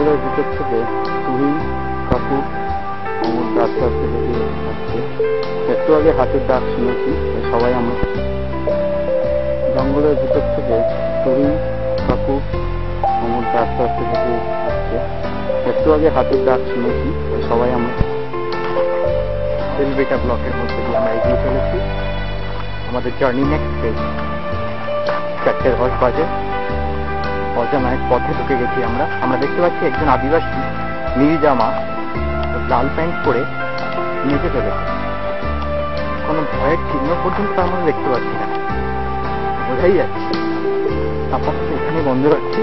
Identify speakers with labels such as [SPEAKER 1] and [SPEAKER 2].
[SPEAKER 1] জঙ্গলের ভিতর থেকে তুহিন কাকু অমর আস্তে আস্তে বেরিয়ে আসছে। একটু আগে হাতের ডাক শুনেছি, সবাই আমরা জঙ্গলের ভিতর থেকে তুহিন কাকু অমর আস্তে আস্তে বেরিয়ে আসছে। একটু আগে হাতের ডাক শুনেছি, সবাই আমরা বেলবেটা ব্লকের মধ্যে দিয়ে আমরা এগিয়ে চলেছি। আমাদের জার্নি নেক্সট ফেজ 4:10 বাজে। অজানা এক পথে ঢুকে গেছি আমরা দেখতে পাচ্ছি একজন আদিবাসী নীল জামা লাল প্যান্ট পরে নিচে চলেছে। কোনো ভয়ের চিহ্ন পর্যন্ত তার মধ্যে দেখতে পাচ্ছি না, বোঝাই যাচ্ছে। আপাতত এখানে বন্ধ রাখছি।